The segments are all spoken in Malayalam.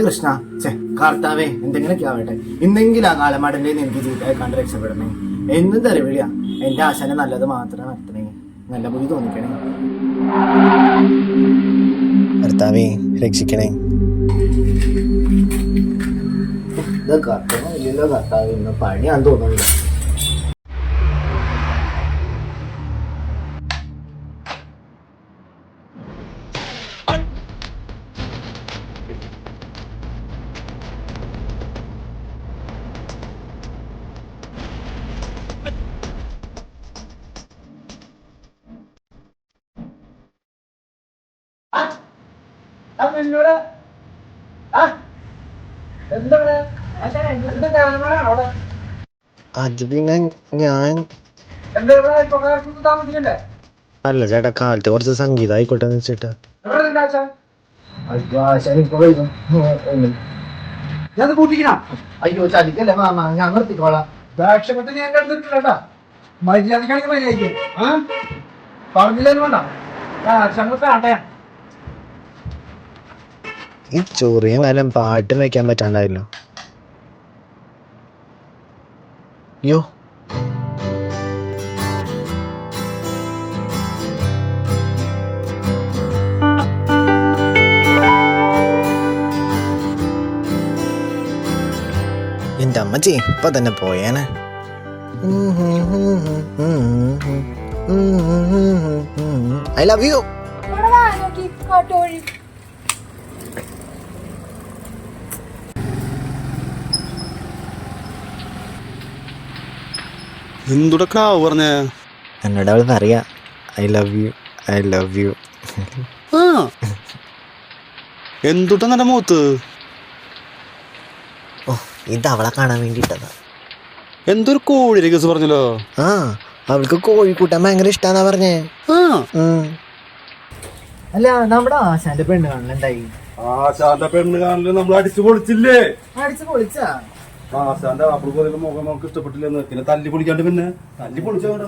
കൃഷ്ണ കർത്താവേ എന്തെങ്കിലുമൊക്കെ ആവട്ടെ, ഇന്നെങ്കിലും ആ കാലമാടന്റെ എനിക്ക് ജീവിതമായി കണ്ട് രക്ഷപ്പെടണേ. എന്നും തെരുവിളിയാ, എന്റെ ആശാന് നല്ലത് മാത്രം നടത്തണേ, നല്ല ബുദ്ധി തോന്നിക്കണേ. കർത്താവേ രക്ഷിക്കണേ. ഇത് കർത്തവോ ഇല്ലല്ലോ കർത്താവ്, ഇന്ന് പണിയാന്ന് തോന്നുന്നില്ല. അത് പിന്നെ ഞാൻ അല്ല ചേട്ടാ, കാലത്ത് കുറച്ച് സംഗീതം ആയിക്കോട്ടെ എന്ന് വെച്ചിട്ടാ. അയ്യോ ചതിക്കല്ലേ മാമ, ഞാൻ നിർത്തിക്കോളാം. ഈ ചൊറിയ കാലം പാട്ട് വെക്കാൻ പറ്റാണ്ടായല്ലോ. അയ്യോ എന്റെ അമ്മച്ചി ഇപ്പൊ തന്നെ പോയേനെ. I love you. എന്തുടെ ക്രാവ് പറഞ്ഞേ? എന്നോട് അവൾ പറയാ I love you, I love you. ആ എന്തുട്ട നല്ല മൂത്ത്? ഓ, ഇത് അവളെ കാണാൻ വേണ്ടിട്ടതാ. എന്തൊരു കോഴിയുടെ കേസ് പറഞ്ഞല്ലോ. ആ, അവൾക്ക് കോഴിക്കൂട്ടാൻ ഭയങ്കര ഇഷ്ടാന്നാ പറഞ്ഞേ. ആ അല്ല, നമ്മുടെ ആശാന്റെ പെണ്ണ് കാണലുണ്ടായി. ആശാന്റെ പെണ്ണ് കാണല് നമ്മൾ അടിച്ചു പൊളിച്ചില്ലേ? അടിച്ചു പൊളിച്ചാ? ആശാന്റെ ആപ്പിൾ പോലെയുള്ള മുഖം നമുക്ക് ഇഷ്ടപ്പെട്ടില്ലെന്ന് പിന്നെ തല്ലി പൊളിക്കാണ്ട് പിന്നെ തല്ലി പൊളിച്ചോണ്ട്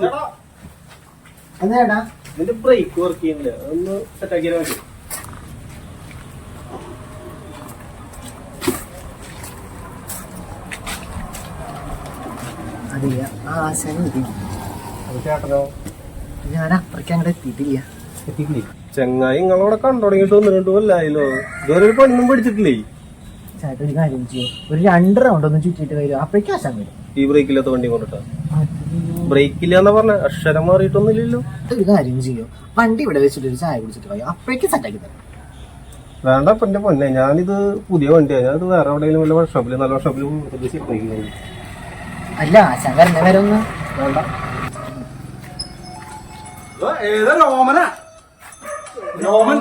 അതേടാ ഇതിന്റെ ബ്രേക്ക് വർക്ക് ചെയ്യുന്നില്ല, ഒന്ന് സെറ്റാക്കിയാൽ മതി. അറിയ ആശാന് മതി. ചേട്ടനോ? ഞാൻ അത്രയ്ക്ക് അങ്ങോട്ട് എത്തിയിട്ടില്ല. ചെങ്ങായി നിങ്ങളവിടെ കണ്ടു തുടങ്ങിയിട്ട് 1-2 കൊല്ലായല്ലോ, ഇതുവരെ ഒരു പെണ്ണും പിടിച്ചിട്ടില്ലേ? ചേട്ടൻ ഒരു കാര്യം ചെയ്യും, ഒരു 2 റൗണ്ട് ഒന്നും ചുറ്റിട്ട് വരും, അപ്പോഴേക്കും ആശാൻ വരും. ഈ ബ്രേക്ക് ഇല്ലാത്ത വണ്ടി കൊണ്ടിട്ടാ? ബ്രേക്ക് ഇല്ലാന്നാ പറഞ്ഞ, അക്ഷരം മാറിയിട്ടൊന്നുമില്ലല്ലോ. ഒരു കാര്യം ചെയ്യോ, വണ്ടി ഇവിടെ വെച്ചിട്ട് ഒരു ചായ കുടിച്ചിട്ട് പോയി, അപ്പോഴേക്കും സെറ്റാക്കി തരാം. വേണ്ട എന്റെ പൊന്നെ, ഞാനിത് പുതിയ വണ്ടിയാണ്, ഞാനിത് വേറെ എവിടെയെങ്കിലും വല്ല വർക്ക്ഷോപ്പിൽ നല്ല വർക്ക്ഷോപ്പിൽ. അല്ല, ആശാൻ വരണ വരെ ഒന്ന് വേണ്ട. ഏതാ രോമന? രോമൻ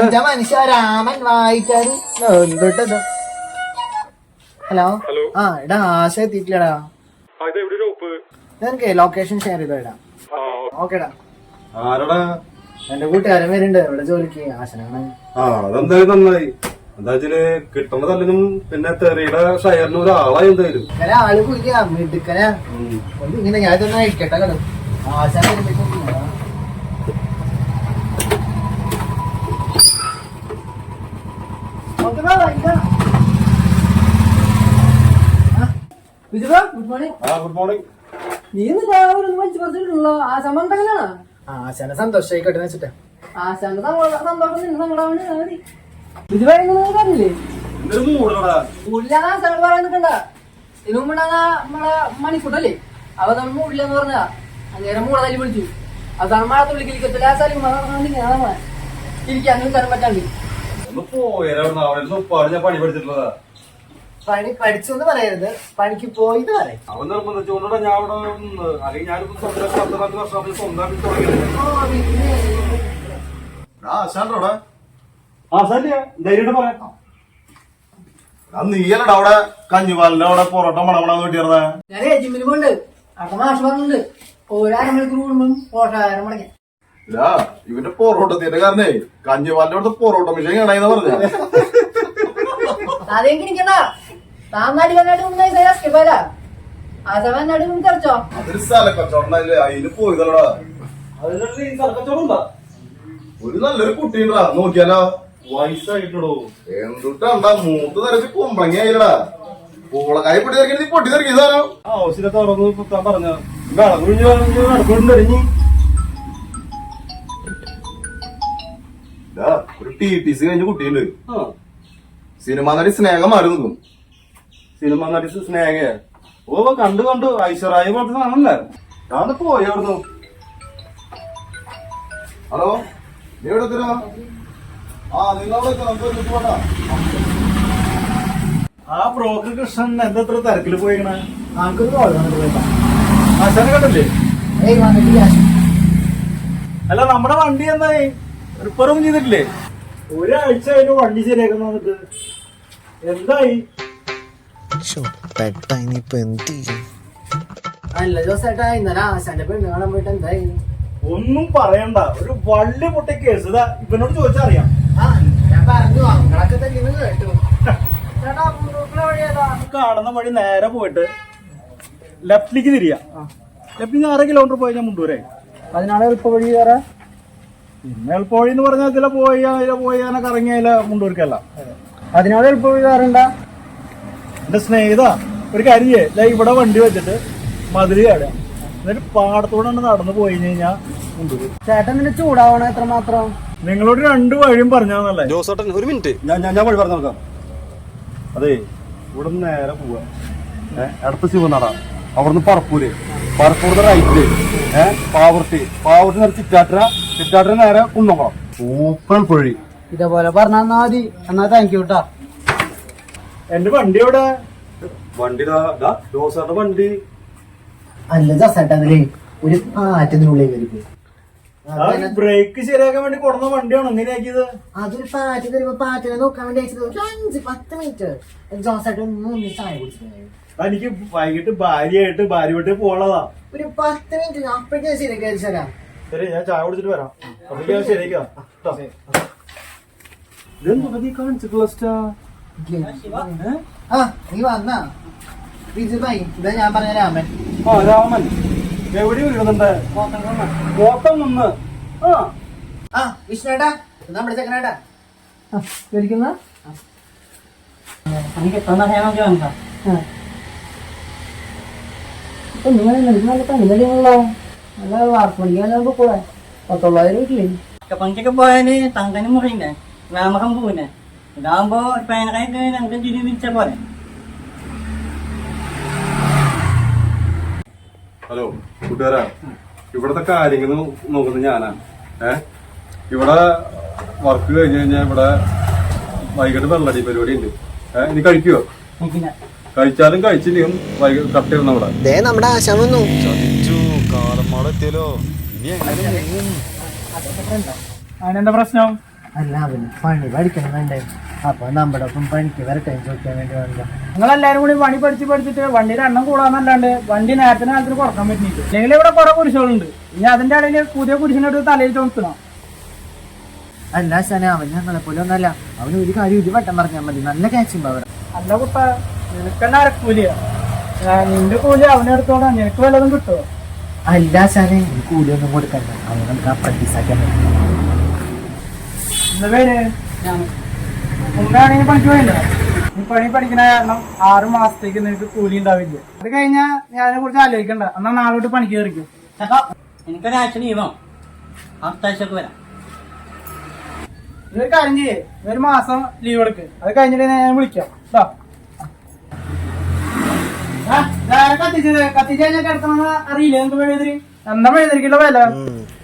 എന്റെ മനുഷ്യ രാമൻ വായിക്കാറ് എന്തൊട്ടത്. ഹലോ, ആ എടാ ആശ എത്തിയിട്ടില്ലടാ. എനിക്ക് ലൊക്കേഷൻ ഷെയർ ചെയ്തോടാ. ഓക്കേടാ. ആരടാ? എന്റെ കൂട്ടുകാരൻ വരുന്നുണ്ട് ഇവിടെ ജോലിക്ക്, ആശനാണ്. അതെന്തായാലും നന്നായി. എന്താ വെച്ചാല് കിട്ടുന്ന തല്ലിനും പിന്നെ തെറിയുടെ ഷെയറിനും ഒരാളായി എന്തായാലും. ആള് പോയില്ല, മിടുക്കനാ. ഇങ്ങനെ ഞാൻ തന്നെ കഴിക്കട്ടെ കേട്ടോ. ആശാൻ ഗുഡ് മോർണിംഗ്. നീ രാവിലെ ഒന്ന് വലിച്ചു പറഞ്ഞിട്ടുള്ളോ? ആ സമ്മതങ്ങളാണ്. ആശാന സന്തോഷായിക്കോട്ടെ വെച്ചിട്ടാ. ആശാന്റെ സന്തോഷം നിന്ന് സങ്കടാവണേ മതി. പറഞ്ഞില്ലേ മൂടില്ലാന്ന് ആശാനോട് പറയാൻ നിൽക്കണ്ട. ഇതിനു മുമ്പുണ്ടാകുന്ന നമ്മളെ മണിക്കൂട്ടല്ലേ, അവ നമ്മൾ മൂടില്ലെന്ന് പറഞ്ഞാ അങ്ങേരം മൂട തല്ലി വിളിച്ചു. അവസാനം മഴ തുള്ളിക്കലിക്കത്തില്ല. ആ സ്ഥലം ഇരിക്കാൻ നിൽക്കാനും പറ്റാണ്ട് പണി പഠിച്ചിട്ടുള്ളതാ. പണി പഠിച്ചു എന്ന് പറയരുത്, പണിക്ക് പോയിന്ന് പറയും. അവൻ നിർബന്ധിച്ചുകൊണ്ടാ ഞാൻ അവിടെ നിന്ന്. അല്ലെങ്കിൽ ഞാനിപ്പോ സ്വന്തം വർഷം സ്വന്തമായിട്ട് തുടങ്ങിയത്. നീയല്ലടാ അവിടെ കഞ്ഞിപ്പാലിന്റെ അവിടെ പൊറോട്ട മണമണന്ന് കിട്ടിയിരുന്നേ. ഞാൻ ജിമ്മിന് പോണ്ട്. അടുത്ത മാസം പറഞ്ഞിട്ടുണ്ട് ഓരോ അരമണിക്കൂർ കൂടുമ്പം പോഷകാരം മുടങ്ങി. ഇവന്റെ പൊറോട്ടത്തിന്റെ കാരണേ കഞ്ഞിപ്പാലിന്റെ അവിടുത്തെ പൊറോട്ട മിഷൻ കേടായിന്ന് പറഞ്ഞ. അതെങ്കിൽ നിൽക്കണ്ട. താൻ നടിക്കാനായിട്ട് മുന്നേ ആ സമയം നടി മുൻ തെറച്ചോ. അതൊരു സ്ഥല കച്ചവടം അതിന് പോയതല്ലടാ. ഒരു നല്ലൊരു കുട്ടിണ്ടാ നോക്കിയാലോ. വയസ്സായിട്ടോ എന്തുട്ടാ മൂത്ത് നിരച്ച് കുമ്പളങ്ങ ആയില്ലടാ പൂളക്കായ പൊട്ടി തെറിക്കരുത് പൊട്ടി തെറിക്കും സാധനം ആവശ്യത്തെ തുറന്ന് കുത്താൻ പറഞ്ഞ നടക്കൊണ്ടിരിഞ്ഞ് ഒരു TTC കഴിഞ്ഞ കുട്ടിയുണ്ട് സിനിമ നടി സ്നേഹം മാറി നിൽക്കും. സിനിമ നടി സ്നേഹ ഓ കണ്ടു ഐശ്വര്യ പോലത്തെ സാധനല്ലേ ഞാൻ പോയായിരുന്നു. ഹലോ നീ എവിടെ എത്തരാ? നിങ്ങളവിടെ ആ ബ്രോക്കർ കൃഷ്ണൻ എന്താ ഇത്ര തിരക്കില് പോയിക്കണേ? ആൾക്കൊരു കോൾ വന്നിട്ട് ആശാനെ കണ്ടല്ലേ? വന്നിട്ടില്ല. അല്ല നമ്മുടെ വണ്ടി എന്തായി? റിപ്പയറൊന്നും ചെയ്തിട്ടില്ലേ? ഒരാഴ്ച അതിന് വണ്ടി ശരിയാക്കുന്ന വന്നിട്ട് എന്തായി? പെട്ട ഇനിയിപ്പൊ എന്ത് ചെയ്യും? അല്ല ജോസേട്ടാ, ഇന്നലെ ആശാന്റെ പെണ്ണ് കാണാൻ പോയിട്ട് എന്തായി? ഒന്നും പറയണ്ട, ഒരു വള്ളി പൊട്ടി കേസ്. ഇതാ ഇവനോട് ചോദിച്ചറിയാം. ഞാൻ പറഞ്ഞു അങ്ങളൊക്കെ തന്നെ കേട്ടു. ചേട്ടാ വഴി ഏതാ? കാണുന്ന വഴി നേരെ പോയിട്ട് ലെഫ്റ്റിലേക്ക് തിരിയാ. ലെഫ്റ്റിന് 6 കിലോമീറ്റർ പോയി ഞാൻ മുണ്ടൂരായി. അതിനാണ് എളുപ്പ വഴി കയറാ. പിന്നെ എളുപ്പവഴി എന്ന് പറഞ്ഞാൽ ഇതിലെ പോയി അങ്ങനെ കറങ്ങിയാല മുണ്ടൂർക്കല്ല. അതിനാണ് എളുപ്പ വഴി കയറണ്ട. എന്റെ സ്നേഹിത ഒരു കരിയേ ഇവിടെ വണ്ടി വെച്ചിട്ട് മതില് ചാടുക, എന്നിട്ട് പാടത്തോടെ നടന്നു പോയി കഴിഞ്ഞാൽ മുണ്ടൂര്. ചേട്ടൻ നിന്നെ ചൂടാവണം എത്രമാത്രം? നിങ്ങളോട് 2 വഴിയും പറഞ്ഞാന്നല്ലേ? ജോസേട്ടൻ ഒരു മിനിറ്റ്, ഞാൻ വഴി പറഞ്ഞു നോക്കാം. അതെ, ഇവിടെ നിന്ന് നേരെ പോവാ. അടുത്ത ശിവനട, അവിടുന്ന് പറപ്പൂര് റൈറ്റ്, പാവർട്ടി നേരെ ചിറ്റാറ്റര നേരെ കുന്നംകുളം. സൂപ്പർ പൊഴി. ഇതേപോലെ പറഞ്ഞാ മതി. എന്നാ താങ്ക് യു കേട്ടാ. എന്റെ വണ്ടി എവിടെ? വണ്ടി ജോസാന്റെ വണ്ടി. അല്ല ജോസേട്ടാ, അതിലേ ഒരു പാറ്റത്തിനുള്ളിൽ കയറിപ്പോയി. ബ്രേക്ക് ശരിയാക്കാൻ വേണ്ടി കൊടുന്ന വണ്ടിയാണ് എങ്ങനെയാക്കിയത്? അതൊരു പാറ്റ് കയറിയപ്പോ പാറ്റിനെ നോക്കാൻ വേണ്ടി അയച്ചത്. ഒരു 5-10 മിനിറ്റ് ജോസേട്ടൻ ഒന്ന് ചായ കുടിച്ചിട്ടുണ്ടായി. എനിക്ക് വൈകിട്ട് ഭാര്യ വീട്ടിൽ പോളതാ. ഒരു 10 മിനിറ്റ് അപ്പോഴേക്കും ശരിയാക്കി അയച്ചു തരാം. ശരി, ഞാൻ ചായ കുടിച്ചിട്ട് വരാം. അപ്പോഴേക്കും ഞാൻ ശരിയാക്കാം. ഇതെന്താ നീ കാണിച്ചിട്ടുള്ള? നീ വന്നാ വിജുഭായി? ഇതാ ഞാൻ പറഞ്ഞ രാമൻ. രാമൻ എവിടെ വീഴുന്നുണ്ട്? കോട്ടം നിന്ന്. വിഷ്ണുട്ടാ, നമ്മുടെ ചെക്കനാട്ടാ വിളിക്കുന്ന. നല്ല പണിമതിയാണല്ലോ. നല്ല വാർപ്പണിക്കാനൊക്കെ കൂടെ 10,000 കിട്ടില്ലേ? പണിക്കൊക്കെ പോയാല് തങ്കനും മുറിയുന്നേ വ്യാമകം പോവില്ലേ? ഇതാകുമ്പോ പേനക്കായിട്ട് ഞങ്ങൾക്ക് തിരിച്ച പോലെ. ഹലോ കൂട്ടുകാരാ, ഇവിടത്തെ കാര്യങ്ങൾ നോക്കുന്നത് ഞാനാ. ഇവിടെ വർക്ക് കഴിഞ്ഞ് കഴിഞ്ഞാൽ ഇവിടെ വൈകിട്ട് വെള്ളടി പരിപാടി ഉണ്ട്. ഇനി കഴിക്കുവോ? കഴിച്ചാലും കഴിച്ചില്ലെങ്കിലും വൈകിട്ട് കട്ട് ചെയ്യണം. ഇവിടെ നമ്മുടെ ആശാൻ വന്നു. അതിനെന്താ പ്രശ്നം? അല്ല, അവന് പണി പഠിക്കണമെന്നുണ്ടേ. അപ്പൊ നമ്മുടെ ഒപ്പം പണിക്ക് വരട്ടെ ചോദിക്കാൻ വേണ്ടി വന്നതാ. നിങ്ങളെല്ലാരും കൂടി പണി പഠിച്ചിട്ട് വണ്ടിയുടെ എണ്ണം കൂടാന്നല്ലാണ്ട് വണ്ടി നേരത്തെ കാലത്തിന് കുറക്കാൻ പറ്റില്ല. അല്ലെങ്കിൽ ഇവിടെ കുറെ കുരിശുകളുണ്ട്. ഇനി അതിന്റെ ഇടയിൽ പുതിയ കുരിശിനോട് തലയിൽ ചുമത്തണം. അല്ല ശന, അവൻ ഞങ്ങളെ പോലെ ഒന്നല്ല. അവന് ഒരു കാര്യം ഒരു വട്ടം പറഞ്ഞാൽ മതി, നല്ല ക്യാച്ചും അവൻ. അല്ല കുട്ട, നിനക്കെന്നെ അരക്കൂലിയാ. നിന്റെ കൂലി അവനെടുത്തോടാ, നിനക്ക് വല്ലതും കിട്ടുമോ? അല്ല ശനെ, ഈ കൂലിയൊന്നും കൊടുക്കണ്ട. അവൻ നമുക്ക് അപ്രക്ടീസാക്കാൻ പറ്റും. എന്താ പേര്? മുമ്പാണെങ്കിൽ പണിക്ക് പോയില്ല. നീ പണി പഠിക്കുന്ന കാരണം 6 മാസത്തേക്ക് നിനക്ക് കൂലി ഉണ്ടാവില്ല. അത് കഴിഞ്ഞാൽ ഞാൻ അതിനെ കുറിച്ച് ആലോചിക്കണ്ട. എന്നാ നാളോട്ട് പണിക്ക് കയറിക്കും. എനിക്കൊരാഴ്ച ലീവോ? അടുത്താഴ്ചക്ക് വരാം. ഇതൊരു കാര്യം ചെയ്യേ, 1 മാസം ലീവ് എടുക്ക്. അത് കഴിഞ്ഞിട്ട് ഞാൻ വിളിക്കാം കേട്ടോ. കത്തിച്ച് കഴിഞ്ഞാൽ കിടക്കണമെന്ന് അറിയില്ല. എന്ത് മെഴുതിരി എന്താ മെഴുതിരിക്കുള്ള വില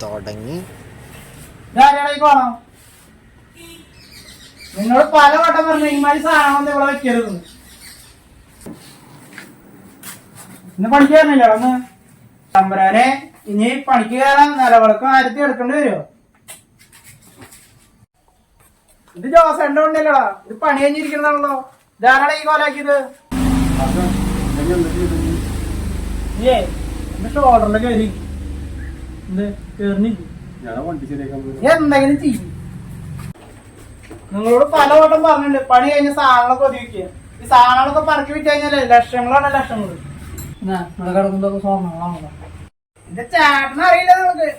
തുടങ്ങി. വേണം. നിന്നോട് പല വട്ടം പറഞ്ഞു ഇമാതിരി സാധനം ഇവിടെ വെക്കരുത്. ഇന്ന് പണിക്ക് കയറുന്നില്ല. ഒന്ന് തമ്പരാനെ, ഇനി പണിക്ക് കയറാൻ നിലവിളക്ക് 1000 എടുക്കേണ്ടി വരുമോ? ഇത് ജോസേണ്ട ഉണ്ടല്ലോടാ, ഇത് പണി കഴിഞ്ഞിരിക്കണതാണല്ലോ. ഇതാരാണ് ഈ കോലാക്കിയത്? എന്റെ ഷോൾഡറിന്റെ കയറി എന്ത് കേറിനില്ല. ഞാൻ വണ്ടി ശരിയാക്കാൻ പോയി. എന്തെങ്കിലും ചെയ്യും. നിങ്ങളോട് പല വട്ടം പറഞ്ഞിട്ടുണ്ട് പണി കഴിഞ്ഞ സാധനങ്ങളൊക്കെ ഒതുക്കിക്കുക. ഈ സാധനങ്ങളൊക്കെ പറക്കി വിറ്റ് കഴിഞ്ഞാലേ ലക്ഷങ്ങളാണ് ലക്ഷങ്ങൾ. ഇവിടെ കിടക്കുമ്പോ സ്വർണ്ണങ്ങളാണല്ലോ. എന്റെ ചേട്ടനറിയില്ല നമുക്ക്.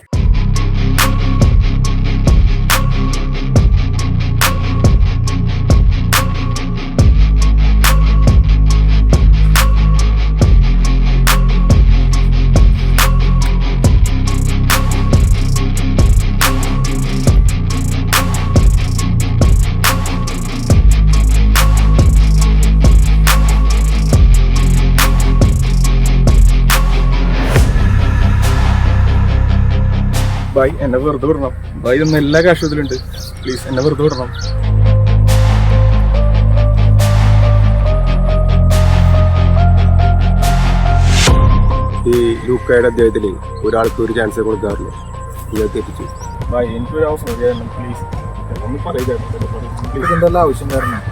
ബൈ എന്നെ വെറുതെ വിടണം. ബൈ ഒന്നും എല്ലാ കാശുവതിലുണ്ട്. പ്ലീസ് എന്നെ വെറുതെ വിടണം. ഈ ലൂക്കയുടെ അദ്ദേഹത്തില് ഒരാൾക്ക് ഒരു ചാൻസ് കൊടുക്കാറുള്ളൂ. ഇയാൾ തെറ്റിച്ചു. ബൈ എനിക്കൊരു അവസരം ചെയ്യണം. പ്ലീസ് ഒന്ന് പറയുക. എന്തെല്ലാം ആവശ്യം വരണം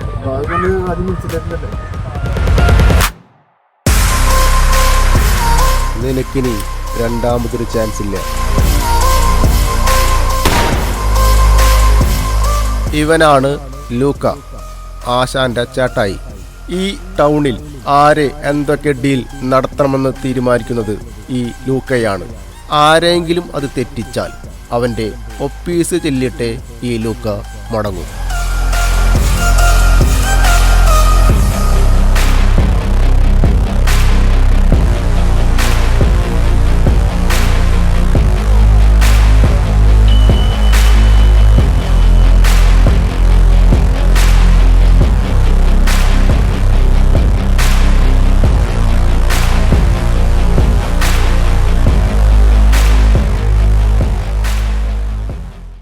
ആദ്യം വിളിച്ചിട്ടല്ലേ. നിനക്കിനി രണ്ടാമതൊരു ചാൻസ് ഇല്ല. ഇവനാണ് ലൂക്ക, ആശാന്റെ ചേട്ടായി. ഈ ടൗണിൽ ആരെ എന്തൊക്കെ ഡീൽ നടത്തണമെന്ന് തീരുമാനിക്കുന്നത് ഈ ലൂക്കയാണ്. ആരെങ്കിലും അത് തെറ്റിച്ചാൽ അവന്റെ ഒപ്പീസ് ചെല്ലിട്ടേ ഈ ലൂക്ക മടങ്ങും.